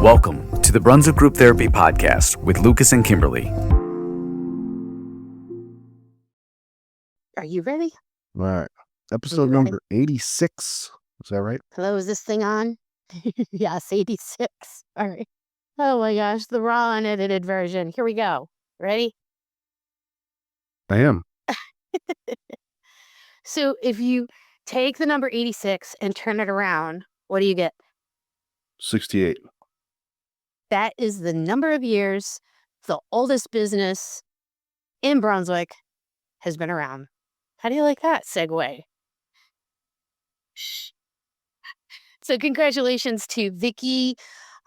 Welcome to the Brunswick Group Therapy Podcast with Lucas and Kimberlee. Are you ready? All right. Episode number 86. Is that right? Hello, is this thing on? Yes, 86. All right. Oh my gosh, the raw unedited version. Here we go. Ready? I am. So if you take the number 86 and turn it around, what do you get? 68. That is the number of years the oldest business in Brunswick has been around. How do you like that segue? So congratulations to Vicky.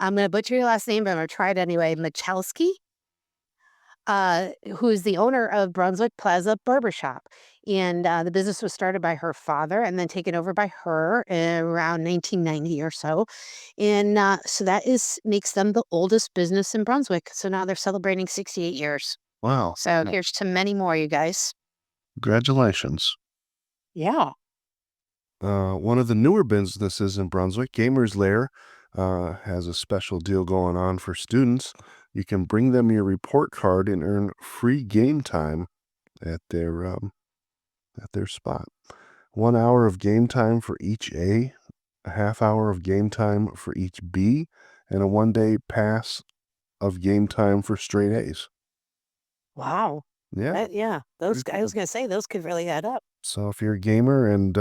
I'm going to butcher your last name, but I'm going to try it anyway. Michalski, who is the owner of Brunswick Plaza Barbershop. And the business was started by her father and then taken over by her around 1990 or so. And so that makes them the oldest business in Brunswick. So now they're celebrating 68 years. Wow. So here's to many more, you guys. Congratulations. Yeah. One of the newer businesses in Brunswick, Gamers Lair, has a special deal going on for students. You can bring them your report card and earn free game time at their spot. 1 hour of game time for each A, a half hour of game time for each B, and a 1-day pass of game time for straight A's. Wow. Yeah. Those I was going to say those could really add up. So if you're a gamer and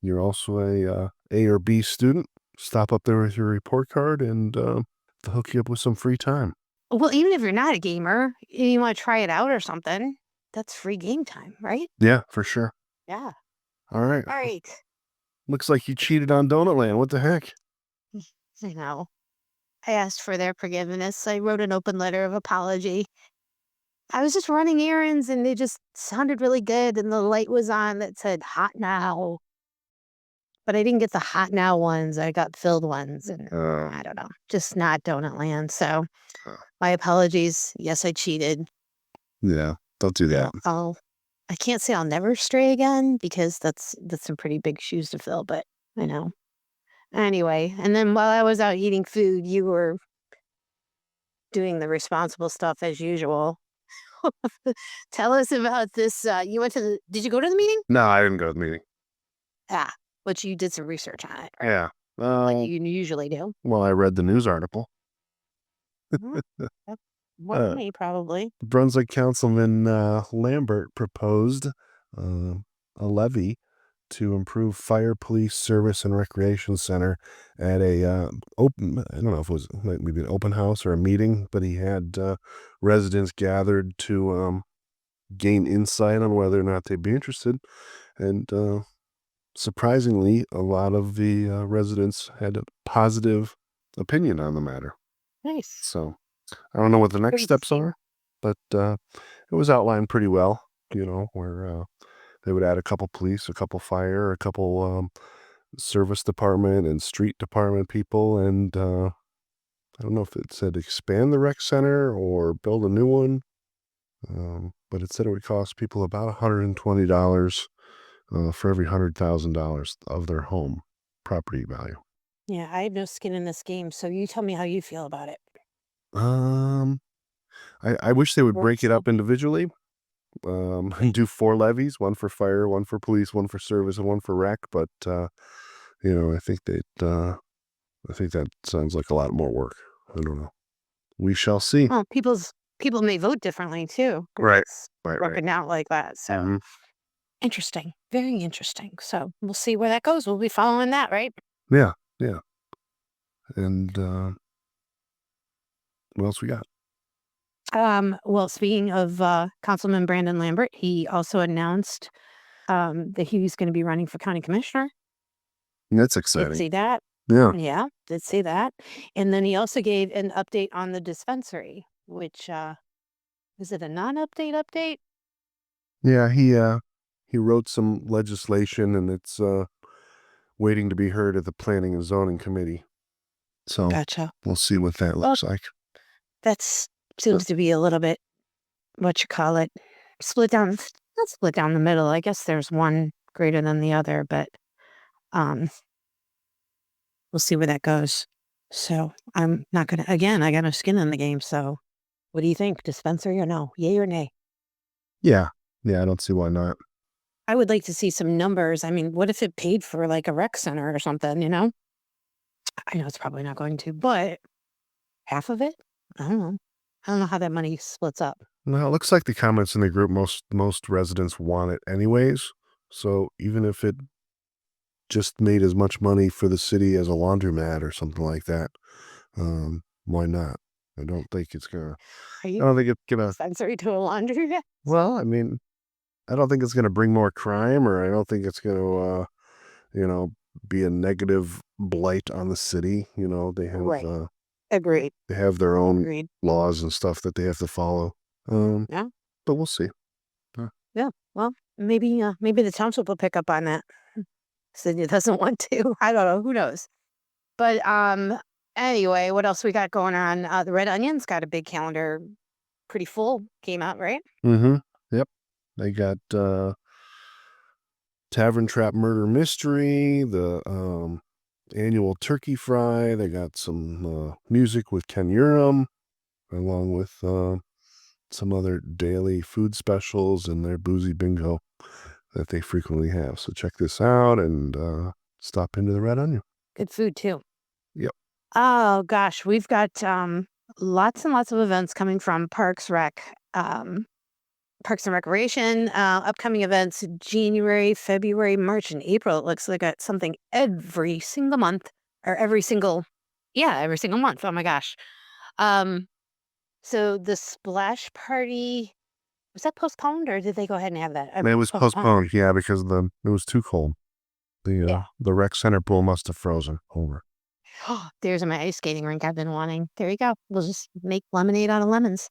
you're also a or B student, stop up there with your report card and they'll hook you up with some free time. Well, even if you're not a gamer, you want to try it out or something, that's free game time, right? Yeah, for sure. Yeah. All right. All right. Looks like you cheated on Donut Land. What the heck? I know. I asked for their forgiveness. I wrote an open letter of apology. I was just running errands and they just sounded really good. And the light was on that said hot now. But I didn't get the hot now ones. I got filled ones. And I don't know. Just not Donut Land. So my apologies. Yes, I cheated. Yeah, don't do that. I can't say I'll never stray again because that's some pretty big shoes to fill. But I know. Anyway, and then while I was out eating food, you were doing the responsible stuff as usual. Tell us about this. Did you go to the meeting? No, I didn't go to the meeting. But you did some research on it, right? Yeah. Like you usually do. Well, I read the news article. What me, probably. Brunswick Councilman Lambert proposed a levy to improve fire, police, service, and recreation center at a open, I don't know if it was maybe an open house or a meeting, but he had residents gathered to gain insight on whether or not they'd be interested. And surprisingly, a lot of the residents had a positive opinion on the matter. Nice. So I don't know what the next steps are, but it was outlined pretty well, where they would add a couple police, a couple fire, a couple service department and street department people. And I don't know if it said expand the rec center or build a new one, but it said it would cost people about $120 for every $100,000 of their home property value. Yeah, I have no skin in this game, so you tell me how you feel about it. I wish they would break it up individually. And do 4 levies, one for fire, one for police, one for service, and one for rec. But I think that sounds like a lot more work. I don't know. We shall see. Well, people may vote differently too. Right. Broken out like that. So interesting, very interesting. So we'll see where that goes. We'll be following that, right? Yeah. And what else we got? Well, speaking of Councilman Brandon Lambert, he also announced that he was going to be running for county commissioner. That's exciting. Did see that? Yeah, did see that. And then he also gave an update on the dispensary, which is it a non-update update? Yeah, he wrote some legislation, and it's waiting to be heard at the Planning and Zoning Committee. So Gotcha. We'll see what that looks like. That seems to be a little bit, split down, not split down the middle. I guess there's one greater than the other, but we'll see where that goes. So I'm not going to, again, I got no skin in the game. So what do you think? Dispensary or no? Yay or nay? Yeah. Yeah, I don't see why not. I would like to see some numbers. I mean, what if it paid for like a rec center or something, you know? I know it's probably not going to, but half of it? I don't know. I don't know how that money splits up. Well, it looks like the comments in the group, most residents want it anyways. So even if it just made as much money for the city as a laundromat or something like that, why not? I don't think it's gonna. Are I you don't think it's gonna. dispensary to a laundry? Well, I mean, I don't think it's gonna bring more crime, or I don't think it's gonna, be a negative blight on the city. They have Right. Agreed. they have their own Agreed. laws and stuff that they have to follow. Yeah. But we'll see. Yeah. Well, maybe the township will pick up on that. Sydney doesn't want to. I don't know. Who knows? But anyway, what else we got going on? The Red Onion's got a big calendar, pretty full. Came out, right? Mm-hmm. Yep. They got Tavern Trap Murder Mystery, the annual turkey fry. They got some music with Ken Urim, along with some other daily food specials and their boozy bingo that they frequently have. So check this out and stop into the Red Onion. Good food too. Yep. Oh gosh, we've got lots and lots of events coming from Parks and Recreation. Upcoming events January, February, March, and April. It looks like got something every single month or every single month. Oh my gosh. So the splash party, was that postponed or did they go ahead and have that? It was postponed, yeah, because it was too cold. The rec center pool must have frozen over. There's my ice skating rink I've been wanting. There you go. We'll just make lemonade out of lemons.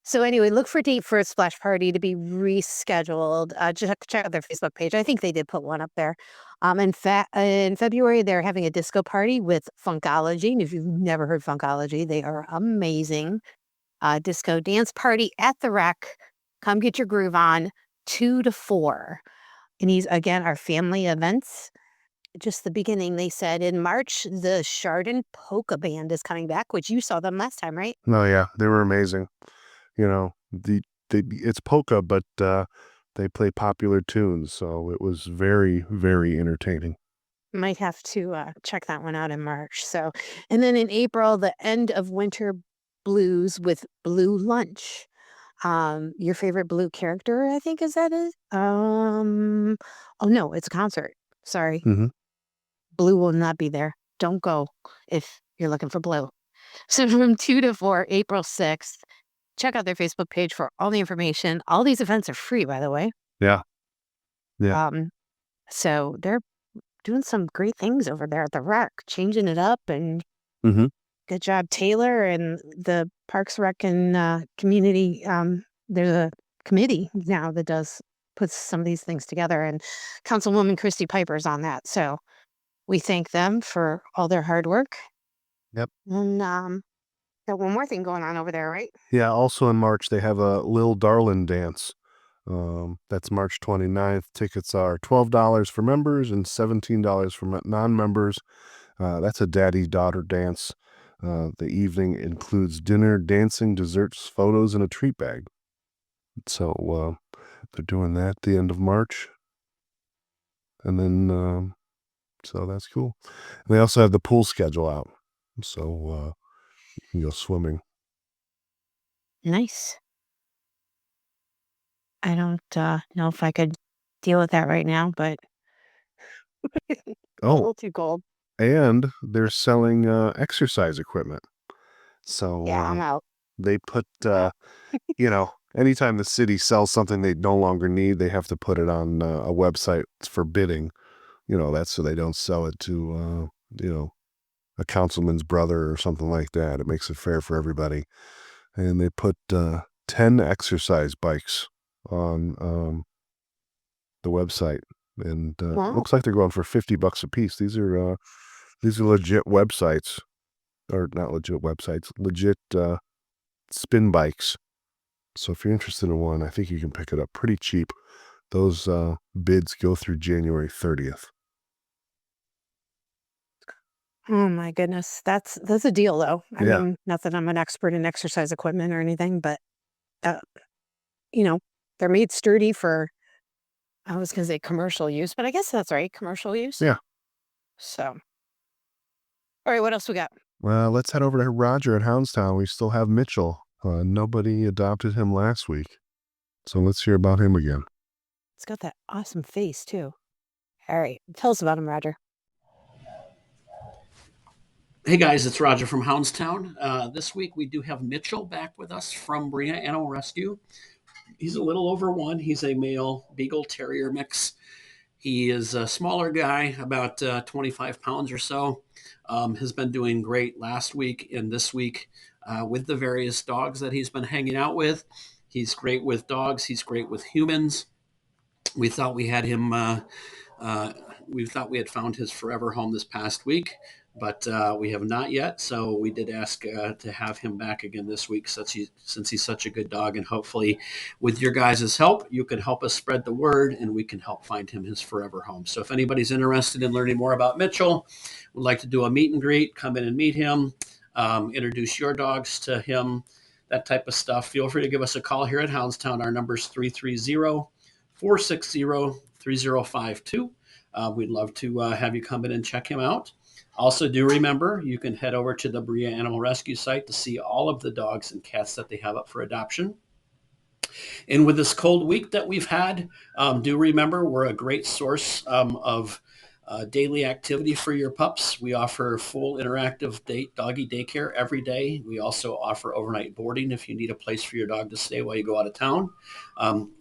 So anyway, look for a date for a splash party to be rescheduled. Check out their Facebook page. I think they did put one up there. In February, they're having a disco party with Funkology. And if you've never heard Funkology, they are amazing. Disco dance party at the Rec. Come get your groove on, 2 to 4. And these, again, are family events. Just the beginning, they said in March, the Chardon Polka Band is coming back, which you saw them last time, right? Oh, yeah, they were amazing. It's polka, but they play popular tunes, so it was very, very entertaining. Might have to check that one out in March. So, and then in April, the end of winter blues with Blue Lunch. Your favorite Blue character, I think, is that it? Oh no, it's a concert. Sorry. Mm-hmm. Blue will not be there. Don't go if you're looking for Blue. So from 2 to 4, April 6th, check out their Facebook page for all the information. All these events are free, by the way. Yeah. Yeah. So they're doing some great things over there at the Rec, changing it up, and good job, Taylor and the Parks Rec and community. There's a committee now that puts some of these things together, and Councilwoman Christy Piper's on that. So we thank them for all their hard work. Yep. And got one more thing going on over there, right? Yeah. Also in March, they have a Lil Darlin dance. That's March 29th. Tickets are $12 for members and $17 for non-members. That's a daddy-daughter dance. The evening includes dinner, dancing, desserts, photos, and a treat bag. So they're doing that at the end of March. And then, so that's cool. And they also have the pool schedule out. So you can go swimming. Nice. I don't know if I could deal with that right now, but a little too cold. And they're selling exercise equipment. So yeah, I'm out. They put, anytime the city sells something they no longer need, they have to put it on a website for bidding. That's so they don't sell it to, a councilman's brother or something like that. It makes it fair for everybody. And they put 10 exercise bikes on the website. And Wow. looks like they're going for $50 a piece. These are legit websites. Or not legit websites, legit spin bikes. So if you're interested in one, I think you can pick it up pretty cheap. Those bids go through January 30th. Oh my goodness. That's a deal though. I Yeah. mean, not that I'm an expert in exercise equipment or anything, but uh, you know, they're made sturdy for, I was gonna say commercial use, but I guess that's right, commercial use. Yeah. So, all right, what else we got? Well, let's head over to Roger at HoundsTown. We still have Mitchell. Nobody adopted him last week. So let's hear about him again. It's got that awesome face too. All right, tell us about him, Roger. Hey guys, it's Roger from HoundsTown. This week we do have Mitchell back with us from Bria Animal Rescue. He's a little over one. He's a male Beagle Terrier mix. He is a smaller guy, about 25 pounds or so. Has been doing great last week and this week with the various dogs that he's been hanging out with. He's great with dogs. He's great with humans. We thought we had him. We thought we had found his forever home this past week, but we have not yet. So we did ask to have him back again this week, since he's such a good dog, and hopefully, with your guys' help, you can help us spread the word, and we can help find him his forever home. So if anybody's interested in learning more about Mitchell, would like to do a meet and greet, come in and meet him, introduce your dogs to him, that type of stuff, feel free to give us a call here at HoundsTown. Our number is 330-460-3052. We'd love to have you come in and check him out. Also, do remember, you can head over to the Bria Animal Rescue site to see all of the dogs and cats that they have up for adoption. And with this cold week that we've had, do remember we're a great source of daily activity for your pups. We offer full interactive doggy daycare every day. We also offer overnight boarding if you need a place for your dog to stay while you go out of town.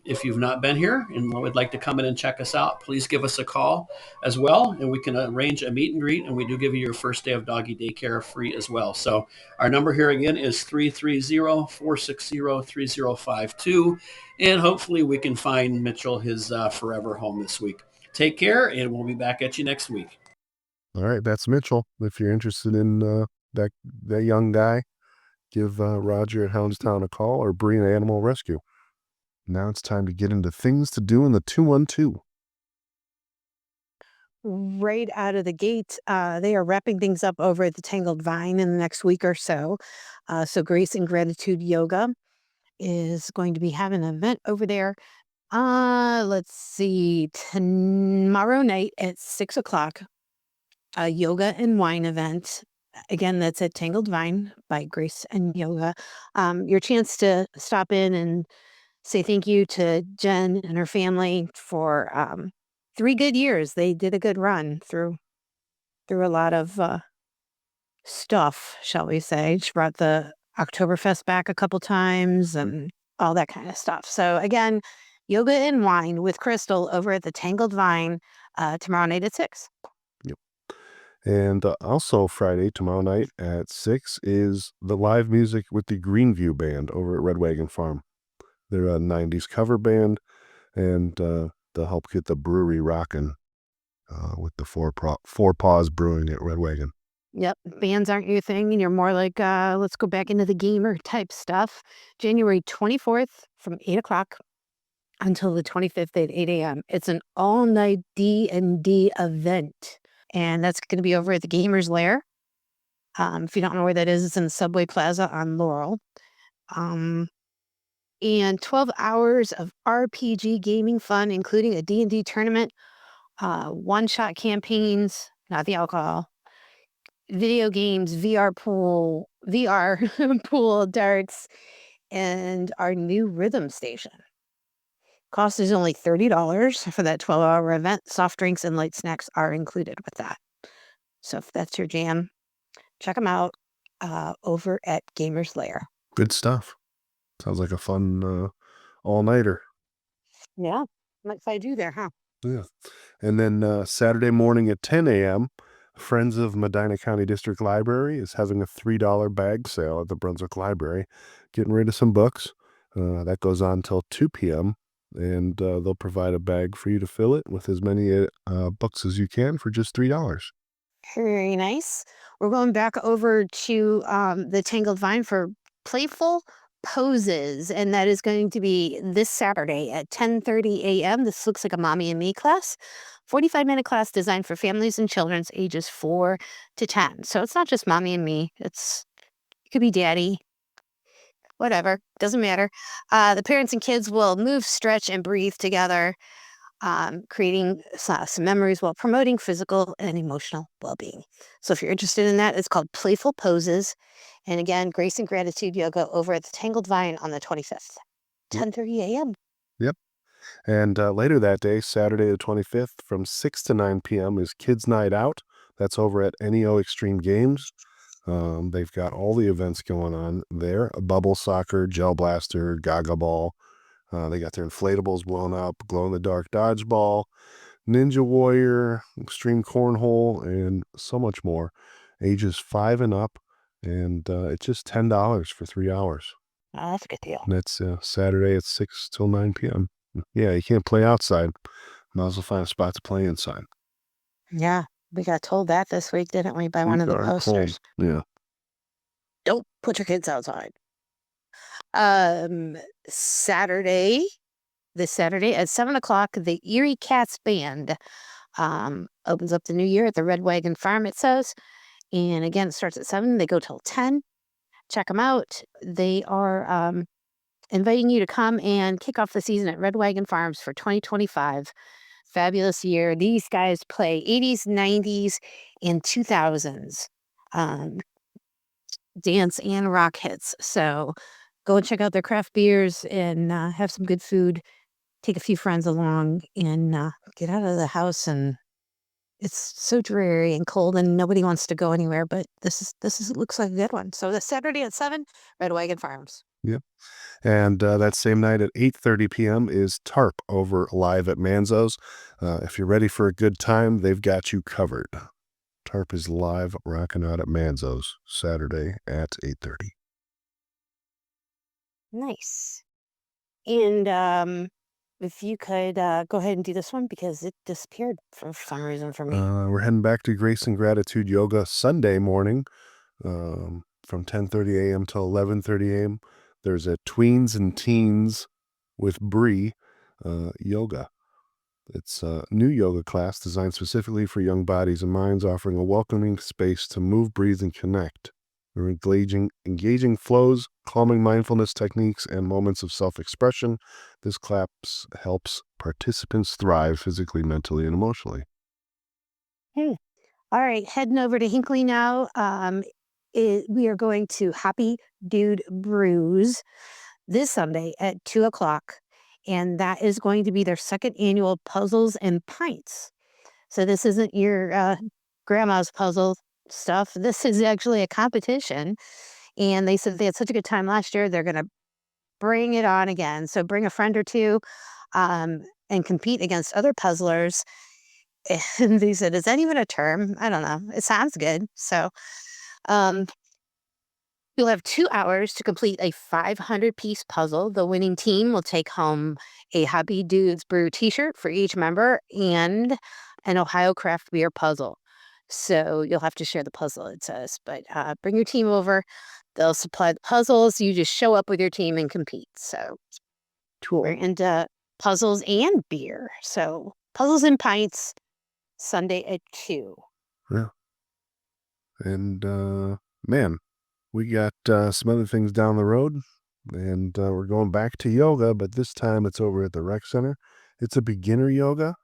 If you've not been here and would like to come in and check us out, please give us a call as well, and we can arrange a meet and greet, and we do give you your first day of doggy daycare free as well. So our number here again is 330-460-3052, and hopefully we can find Mitchell his forever home this week. Take care, and we'll be back at you next week. All right, that's Mitchell. If you're interested in that young guy, give Roger at HoundsTown a call or Bria Animal Rescue. Now it's time to get into things to do in the 212. Right out of the gate, they are wrapping things up over at the Tangled Vine in the next week or so. So Grace and Gratitude Yoga is going to be having an event over there. Let's see, tomorrow night at 6:00, a yoga and wine event. Again, that's at Tangled Vine by Grace and Yoga. Your chance to stop in and say thank you to Jen and her family for 3 good years. They did a good run through a lot of stuff, shall we say. She brought the Oktoberfest back a couple times and all that kind of stuff. So again, yoga and wine with Crystal over at the Tangled Vine tomorrow night at 6. Yep. And also Friday, tomorrow night at 6 is the live music with the Greenview Band over at Red Wagon Farm. They're a 90s cover band, and they'll help get the brewery rocking with the Four Paws Brewing at Red Wagon. Yep, bands aren't your thing, and you're more like, let's go back into the gamer type stuff. January 24th from 8:00 until the 25th at 8 a.m. It's an all-night D&D event, and that's going to be over at the Gamers Lair. If you don't know where that is, it's in the Subway Plaza on Laurel. And 12 hours of RPG gaming fun, including a D&D tournament, one-shot campaigns, not the alcohol, video games, VR pool, pool, darts, and our new rhythm station. Cost is only $30 for that 12-hour event. Soft drinks and light snacks are included with that. So if that's your jam, check them out over at Gamers Lair. Good stuff. Sounds like a fun all-nighter. Yeah, might find you there, huh? Yeah. And then Saturday morning at 10 a.m., Friends of Medina County District Library is having a $3 bag sale at the Brunswick Library, getting rid of some books. That goes on till 2 p.m., and they'll provide a bag for you to fill it with as many books as you can for just $3. Very nice. We're going back over to the Tangled Vine for playful Poses, and that is going to be this Saturday at 10:30 a.m. This looks like a mommy and me class, 45-minute class designed for families and children ages 4 to 10. So it's not just mommy and me. It could be daddy, whatever, doesn't matter. The parents and kids will move, stretch, and breathe together, creating some memories while promoting physical and emotional well-being. So if you're interested in that, it's called Playful Poses. And again, Grace and Gratitude Yoga over at the Tangled Vine on the 25th, 10:30 a.m. Yep. And later that day, Saturday the 25th, from 6 to 9 p.m. is Kids Night Out. That's over at NEO Extreme Games. They've got all the events going on there. A bubble soccer, gel blaster, gaga ball. They got their inflatables blown up, glow-in-the-dark dodgeball, Ninja Warrior, extreme cornhole, and so much more. Ages 5 and up, and it's just $10 for 3 hours. Oh, that's a good deal. And that's Saturday at 6 till 9 p.m. Yeah, you can't play outside. Might as well find a spot to play inside. Yeah, we got told that this week, didn't we, by one of the Darn cold. posters. Yeah. Don't put your kids outside. Saturday, this Saturday at 7 o'clock, the Erie Cats Band opens up the new year at the Red Wagon Farm, it says. And again, it starts at 7. They go till 10. Check them out. They are inviting you to come and kick off the season at Red Wagon Farms for 2025. Fabulous year. These guys play 80s, 90s, and 2000s dance and rock hits. So go and check out their craft beers and have some good food. Take a few friends along and get out of the house. And it's so dreary and cold and nobody wants to go anywhere, but this looks like a good one. So the Saturday at 7, Red Wagon Farms. Yep. And that same night at 8:30 p.m. is Tarp over live at Manzo's. If you're ready for a good time, they've got you covered. Tarp is live rocking out at Manzo's Saturday at 8:30. Nice. And if you could go ahead and do this one because it disappeared for some reason for me. We're heading back to Grace and Gratitude Yoga Sunday morning from 10:30 a.m. till 11:30 a.m. There's a Tweens and Teens with Bree yoga. It's a new yoga class designed specifically for young bodies and minds, offering a welcoming space to move, breathe, and connect. They're engaging flows, calming mindfulness techniques, and moments of self-expression. This class helps participants thrive physically, mentally, and emotionally. All right, heading over to Hinckley now. We are going to Hoppy Dude Brews this Sunday at 2 o'clock. And that is going to be their second annual Puzzles and Pints. So this isn't your grandma's puzzle stuff. This is actually a competition. And they said they had such a good time last year, they're going to bring it on again. So bring a friend or two and compete against other puzzlers. And they said, is that even a term? I don't know. It sounds good. So you'll have 2 hours to complete a 500-piece puzzle. The winning team will take home a Hoppy Dudes Brew t-shirt for each member and an Ohio craft beer puzzle. So you'll have to share the puzzle, it says. But bring your team over. They'll supply the puzzles. You just show up with your team and compete. So Cool. And puzzles and beer. So Puzzles and Pints, Sunday at 2. Yeah. And, man, we got some other things down the road, and we're going back to yoga, but this time it's over at the rec center. It's a beginner yoga,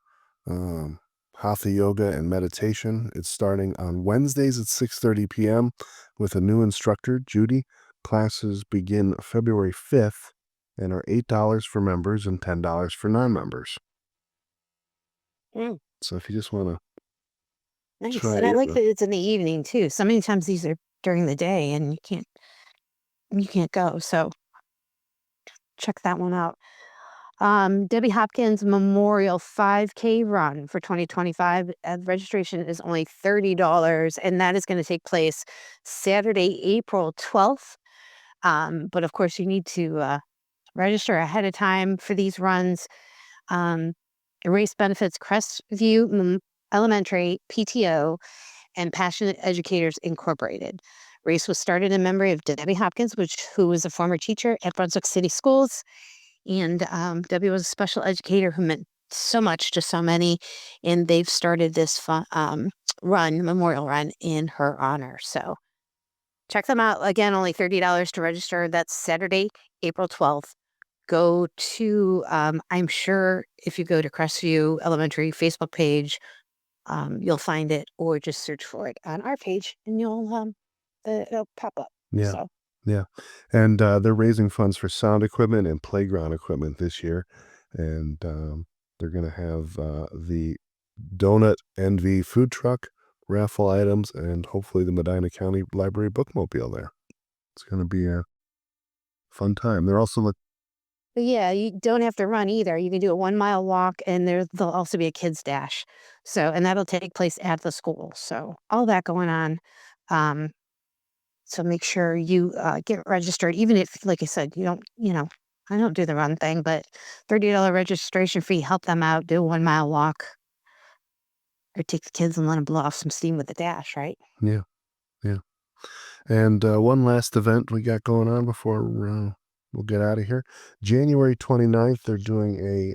hatha yoga and meditation. It's starting on Wednesdays at 6:30 p.m. with a new instructor, Judy. Classes begin February 5th and are $8 for members and $10 for non-members. Mm. So if you just want to Nice. try And I like yoga. that it's in the evening too. So many times these are during the day and you can't go. So check that one out. Debbie Hopkins Memorial 5K Run for 2025. Registration is only $30, and that is going to take place Saturday, April 12th. But of course, you need to register ahead of time for these runs. Race benefits Crestview Elementary, PTO, and Passionate Educators Incorporated. Race was started in memory of Debbie Hopkins, who was a former teacher at Brunswick City Schools. And Debbie was a special educator who meant so much to so many. And they've started this memorial run in her honor. So check them out. Again, only $30 to register. That's Saturday, April 12th. Go to, I'm sure if you go to Crestview Elementary Facebook page, you'll find it, or just search for it on our page and it'll pop up. Yeah. So. Yeah. And they're raising funds for sound equipment and playground equipment this year. And they're going to have the Donut Envy food truck, raffle items, and hopefully the Medina County Library bookmobile there. It's going to be a fun time. They're also Yeah, you don't have to run either. You can do a 1 mile walk, and there'll also be a kids dash. So, and that'll take place at the school. So all that going on. So make sure you get registered, even if, like I said, you don't, I don't do the run thing, but $30 registration fee, help them out, do a 1 mile walk, or take the kids and let them blow off some steam with the dash, right? Yeah. And one last event we got going on before we'll get out of here. January 29th, they're doing a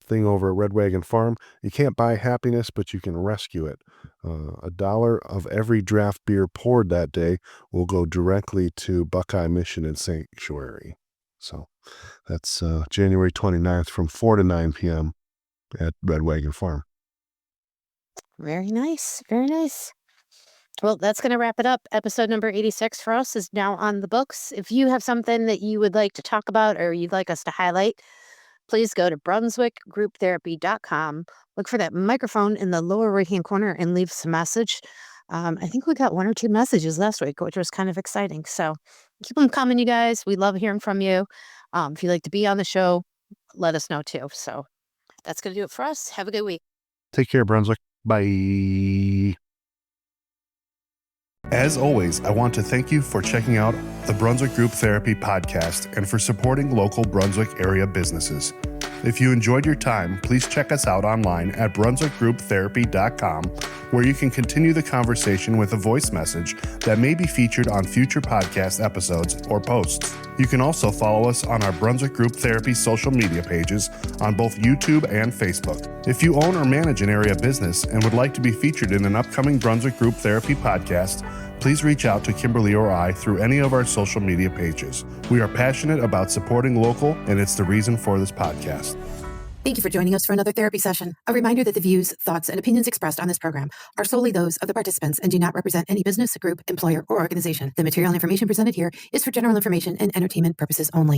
thing over at Red Wagon Farm. You can't buy happiness, but you can rescue it. $1 of every draft beer poured that day will go directly to Buckeye Mission and Sanctuary. So that's January 29th from 4 to 9 p.m. at Red Wagon Farm. Very nice. Very nice. Well, that's going to wrap it up. Episode number 86 for us is now on the books. If you have something that you would like to talk about or you'd like us to highlight, please go to BrunswickGroupTherapy.com. Look for that microphone in the lower right-hand corner and leave us a message. I think we got 1 or 2 messages last week, which was kind of exciting. So keep them coming, you guys. We love hearing from you. If you'd like to be on the show, let us know too. So that's going to do it for us. Have a good week. Take care, Brunswick. Bye. As always, I want to thank you for checking out the Brunswick Group Therapy podcast and for supporting local Brunswick area businesses. If you enjoyed your time, please check us out online at BrunswickGroupTherapy.com, where you can continue the conversation with a voice message that may be featured on future podcast episodes or posts. You can also follow us on our Brunswick Group Therapy social media pages on both YouTube and Facebook. If you own or manage an area business and would like to be featured in an upcoming Brunswick Group Therapy podcast, please reach out to Kimberlee or I through any of our social media pages. We are passionate about supporting local, and it's the reason for this podcast. Thank you for joining us for another therapy session. A reminder that the views, thoughts, and opinions expressed on this program are solely those of the participants and do not represent any business, group, employer, or organization. The material and information presented here is for general information and entertainment purposes only.